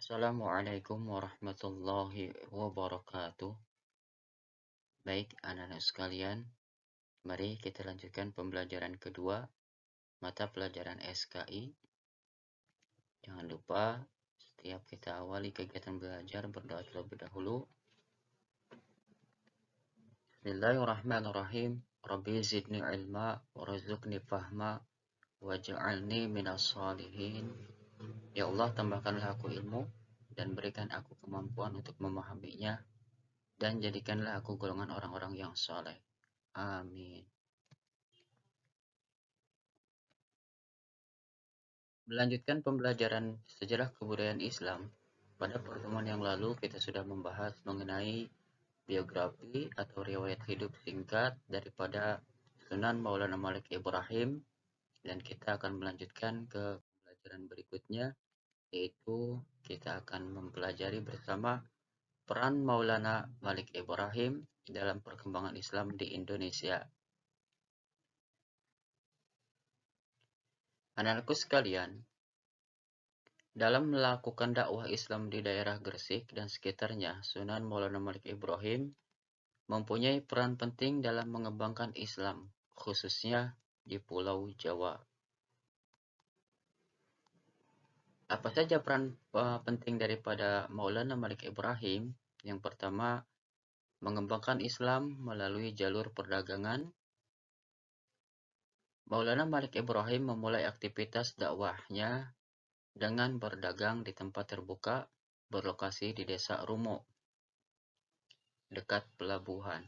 Assalamualaikum warahmatullahi wabarakatuh. Baik, anak-anak sekalian, mari kita lanjutkan pembelajaran kedua, mata pelajaran SKI. Jangan lupa, setiap kita awali kegiatan belajar, berdoa terlebih dahulu. Bismillahirrahmanirrahim. Rabbi zidni ilma, warzuqni fahma, waj'alni minas shalihin. Ya Allah, tambahkanlah aku ilmu, dan berikan aku kemampuan untuk memahaminya, dan jadikanlah aku golongan orang-orang yang saleh. Amin. Melanjutkan pembelajaran sejarah kebudayaan Islam. Pada pertemuan yang lalu kita sudah membahas mengenai biografi atau riwayat hidup singkat daripada Sunan Maulana Malik Ibrahim, dan kita akan melanjutkan ke pembelajaran berikutnya, yaitu kita akan mempelajari bersama peran Maulana Malik Ibrahim dalam perkembangan Islam di Indonesia. Anak-anakku sekalian, dalam melakukan dakwah Islam di daerah Gresik dan sekitarnya, Sunan Maulana Malik Ibrahim mempunyai peran penting dalam mengembangkan Islam, khususnya di Pulau Jawa. Apa saja peran penting daripada Maulana Malik Ibrahim? Yang pertama, mengembangkan Islam melalui jalur perdagangan. Maulana Malik Ibrahim memulai aktivitas dakwahnya dengan berdagang di tempat terbuka berlokasi di Desa Rumo, dekat pelabuhan.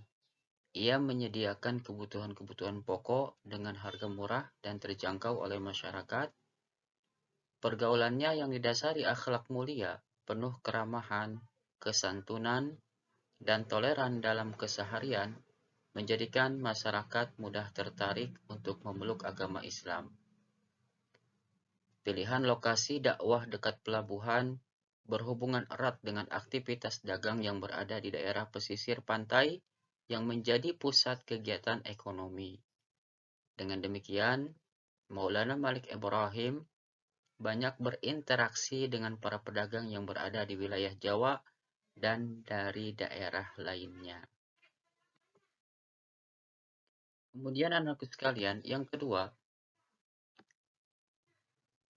Ia menyediakan kebutuhan-kebutuhan pokok dengan harga murah dan terjangkau oleh masyarakat. Pergaulannya yang didasari akhlak mulia, penuh keramahan, kesantunan, dan toleran dalam keseharian, menjadikan masyarakat mudah tertarik untuk memeluk agama Islam. Pilihan lokasi dakwah dekat pelabuhan berhubungan erat dengan aktivitas dagang yang berada di daerah pesisir pantai yang menjadi pusat kegiatan ekonomi. Dengan demikian, Maulana Malik Ibrahim banyak berinteraksi dengan para pedagang yang berada di wilayah Jawa dan dari daerah lainnya. Kemudian anak-anakku sekalian, yang kedua,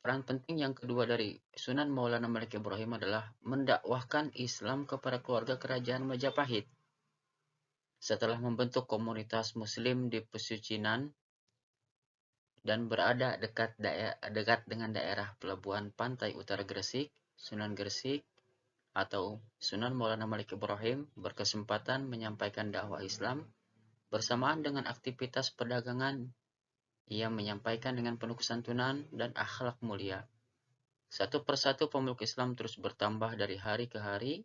peran penting yang kedua dari Sunan Maulana Malik Ibrahim adalah mendakwahkan Islam kepada keluarga kerajaan Majapahit. Setelah membentuk komunitas Muslim di Pesucinan dan berada dekat dengan daerah pelabuhan pantai utara Gresik, Sunan Gresik atau Sunan Maulana Malik Ibrahim berkesempatan menyampaikan dakwah Islam bersamaan dengan aktivitas perdagangan. Ia menyampaikan dengan penuh kesantunan dan akhlak mulia. Satu persatu pemeluk Islam terus bertambah dari hari ke hari.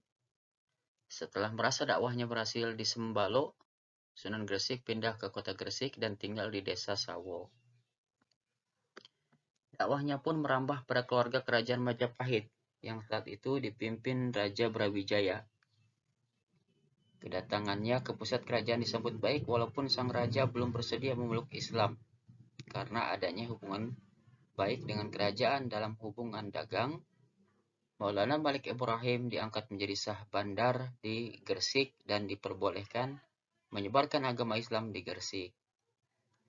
Setelah merasa dakwahnya berhasil di Sembalo, Sunan Gresik pindah ke kota Gresik dan tinggal di desa Sawo. Dakwahnya pun merambah pada keluarga kerajaan Majapahit yang saat itu dipimpin Raja Brawijaya. Kedatangannya ke pusat kerajaan disambut baik walaupun sang raja belum bersedia memeluk Islam karena adanya hubungan baik dengan kerajaan dalam hubungan dagang. Maulana Malik Ibrahim diangkat menjadi sah bandar di Gresik dan diperbolehkan menyebarkan agama Islam di Gresik.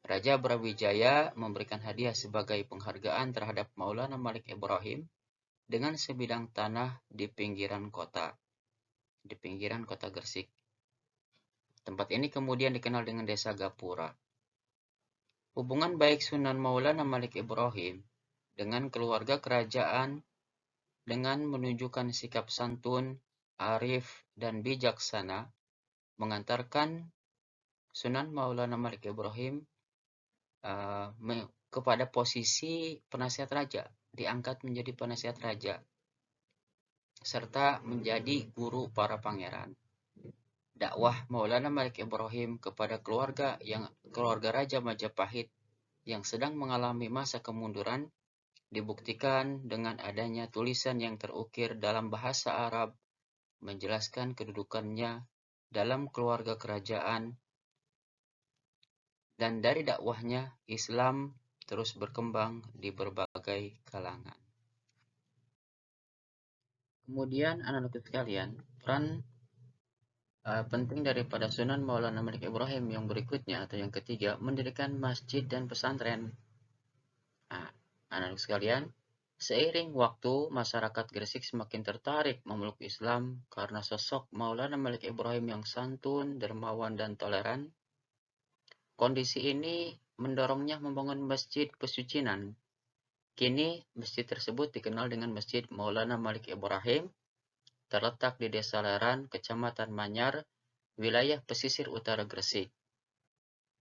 Raja Brawijaya memberikan hadiah sebagai penghargaan terhadap Maulana Malik Ibrahim dengan sebidang tanah di pinggiran kota Gresik. Tempat ini kemudian dikenal dengan Desa Gapura. Hubungan baik Sunan Maulana Malik Ibrahim dengan keluarga kerajaan dengan menunjukkan sikap santun, arif, dan bijaksana mengantarkan Sunan Maulana Malik Ibrahim kepada posisi penasihat raja, diangkat menjadi penasihat raja, serta menjadi guru para pangeran. Dakwah Maulana Malik Ibrahim kepada keluarga Raja Majapahit yang sedang mengalami masa kemunduran dibuktikan dengan adanya tulisan yang terukir dalam bahasa Arab menjelaskan kedudukannya dalam keluarga kerajaan, dan dari dakwahnya Islam terus berkembang di berbagai kalangan. Kemudian anak-anak sekalian, peran penting daripada Sunan Maulana Malik Ibrahim yang berikutnya atau yang ketiga, mendirikan masjid dan pesantren. Nah, anak-anak sekalian, seiring waktu, masyarakat Gresik semakin tertarik memeluk Islam karena sosok Maulana Malik Ibrahim yang santun, dermawan, dan toleran. Kondisi ini mendorongnya membangun masjid pesucinan. Kini, masjid tersebut dikenal dengan Masjid Maulana Malik Ibrahim, terletak di Desa Leran, Kecamatan Manyar, wilayah pesisir utara Gresik.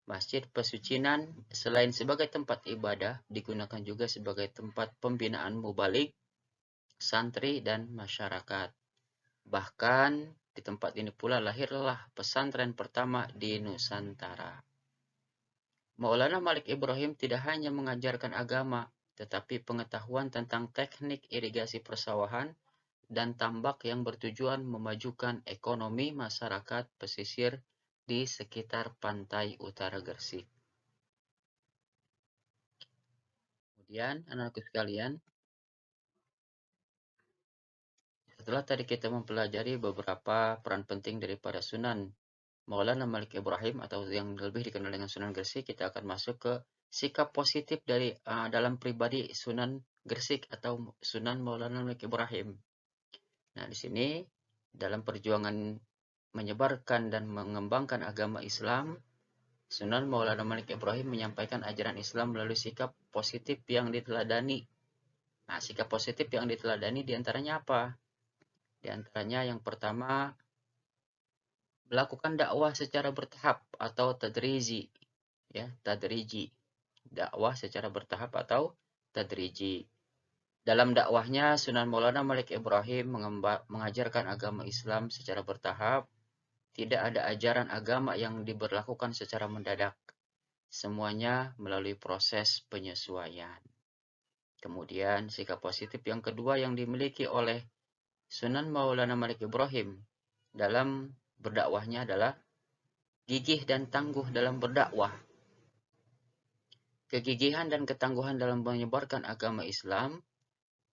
Masjid pesucinan selain sebagai tempat ibadah, digunakan juga sebagai tempat pembinaan mubalik, santri, dan masyarakat. Bahkan di tempat ini pula lahirlah pesantren pertama di Nusantara. Maulana Malik Ibrahim tidak hanya mengajarkan agama, tetapi pengetahuan tentang teknik irigasi persawahan dan tambak yang bertujuan memajukan ekonomi masyarakat pesisir di sekitar pantai utara Gresik. Kemudian, anak-anakku sekalian, setelah tadi kita mempelajari beberapa peran penting daripada Sunan Maulana Malik Ibrahim atau yang lebih dikenal dengan Sunan Gresik, kita akan masuk ke sikap positif dari dalam pribadi Sunan Gresik atau Sunan Maulana Malik Ibrahim. Nah, di sini dalam perjuangan menyebarkan dan mengembangkan agama Islam, Sunan Maulana Malik Ibrahim menyampaikan ajaran Islam melalui sikap positif yang diteladani. Nah, sikap positif yang diteladani diantaranya apa? Di antaranya yang pertama, melakukan dakwah secara bertahap atau tadriji. Ya, tadriji. Dakwah secara bertahap atau tadriji. Dalam dakwahnya, Sunan Maulana Malik Ibrahim mengajarkan agama Islam secara bertahap. Tidak ada ajaran agama yang diberlakukan secara mendadak. Semuanya melalui proses penyesuaian. Kemudian, sikap positif yang kedua yang dimiliki oleh Sunan Maulana Malik Ibrahim dalam berdakwahnya adalah gigih dan tangguh dalam berdakwah. Kegigihan dan ketangguhan dalam menyebarkan agama Islam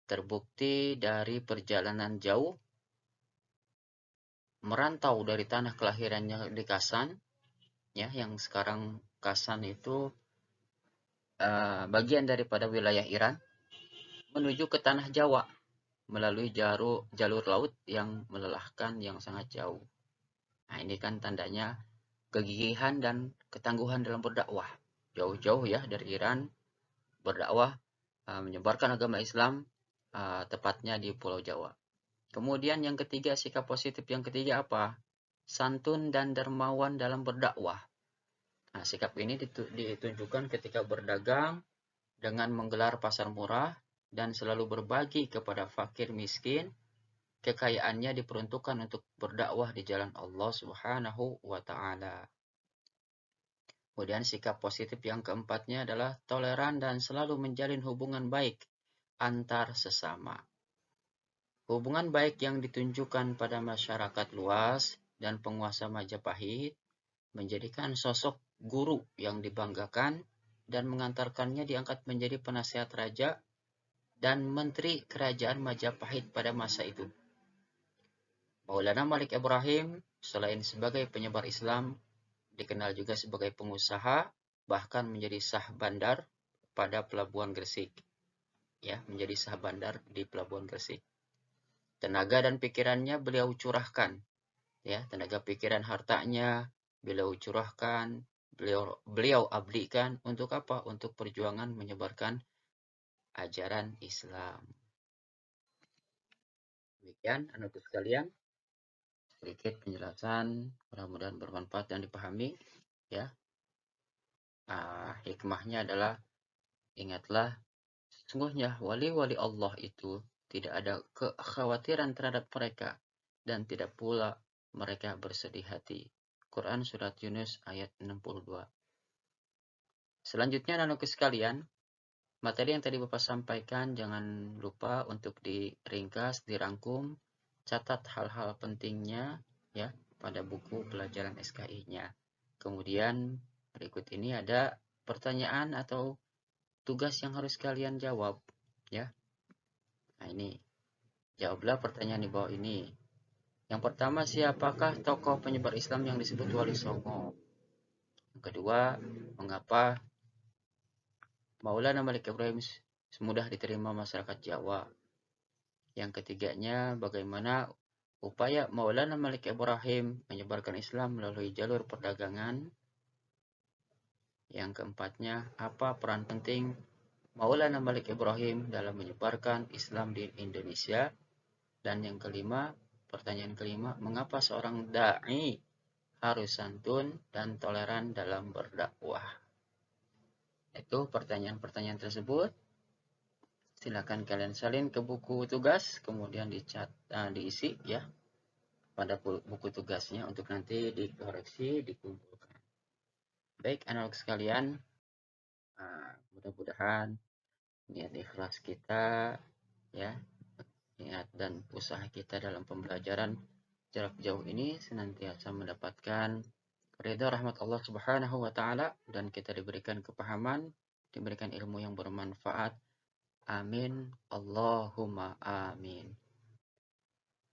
terbukti dari perjalanan jauh, merantau dari tanah kelahirannya di Kasan, ya, yang sekarang Kasan itu bagian daripada wilayah Iran, menuju ke tanah Jawa melalui jalur laut yang melelahkan yang sangat jauh. Nah, ini kan tandanya kegigihan dan ketangguhan dalam berdakwah. Jauh-jauh ya dari Iran berdakwah menyebarkan agama Islam tepatnya di Pulau Jawa. Kemudian yang ketiga, sikap positif yang ketiga apa? Santun dan dermawan dalam berdakwah. Nah, sikap ini ditunjukkan ketika berdagang dengan menggelar pasar murah dan selalu berbagi kepada fakir miskin. Kekayaannya diperuntukkan untuk berdakwah di jalan Allah Subhanahu wa Ta'ala. Kemudian sikap positif yang keempatnya adalah toleran dan selalu menjalin hubungan baik antar sesama. Hubungan baik yang ditunjukkan pada masyarakat luas dan penguasa Majapahit menjadikan sosok guru yang dibanggakan dan mengantarkannya diangkat menjadi penasihat raja dan menteri kerajaan Majapahit pada masa itu. Maulana Malik Ibrahim selain sebagai penyebar Islam, dikenal juga sebagai pengusaha, bahkan menjadi sah bandar pada Pelabuhan Gresik. Ya, menjadi sah bandar di Pelabuhan Gresik. Tenaga dan pikirannya beliau curahkan, ya, tenaga pikiran hartanya beliau curahkan, beliau abdikan untuk apa? Untuk perjuangan menyebarkan ajaran Islam. Demikian anak-anak sekalian, sedikit penjelasan, mudah-mudahan bermanfaat dan dipahami, ya. Hikmahnya adalah ingatlah, sesungguhnya wali-wali Allah itu tidak ada kekhawatiran terhadap mereka dan tidak pula mereka bersedih hati. Quran Surat Yunus ayat 62. Selanjutnya anak-anakku sekalian, materi yang tadi Bapak sampaikan jangan lupa untuk diringkas, dirangkum, catat hal-hal pentingnya ya pada buku pelajaran SKI-nya. Kemudian berikut ini ada pertanyaan atau tugas yang harus kalian jawab ya. Nah, ini Jawablah pertanyaan di bawah ini. Yang pertama, siapakah tokoh penyebar Islam yang disebut Wali Songo? Yang kedua, mengapa Maulana Malik Ibrahim semudah diterima masyarakat Jawa? Yang ketiganya, bagaimana upaya Maulana Malik Ibrahim menyebarkan Islam melalui jalur perdagangan? Yang keempatnya, apa peran penting Maulana Malik Ibrahim dalam menyebarkan Islam di Indonesia? Dan yang kelima, pertanyaan kelima, mengapa seorang da'i harus santun dan toleran dalam berdakwah? Itu pertanyaan-pertanyaan tersebut. Silakan kalian salin ke buku tugas, kemudian diisi ya pada buku tugasnya untuk nanti dikoreksi, dikumpulkan. Baik, anak sekalian, mudah-mudahan niat ikhlas kita ya, niat dan usaha kita dalam pembelajaran jarak jauh ini senantiasa mendapatkan ridha rahmat Allah Subhanahu wa taala, dan kita diberikan kepahaman, diberikan ilmu yang bermanfaat. Amin. Allahumma amin.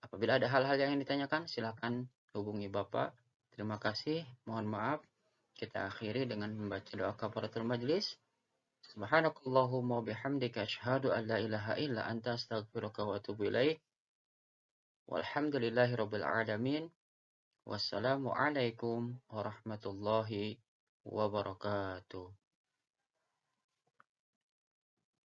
Apabila ada hal-hal yang ingin ditanyakan, silakan hubungi Bapak. Terima kasih. Mohon maaf. Kita akhiri dengan membaca doa kafaratul majlis. Subhanakallahumma bihamdika asyhadu an la ilaha illa anta astaghfiruka wa atubu ilaik. Walhamdulillahi rabbil alamin. Wassalamualaikum warahmatullahi wabarakatuh.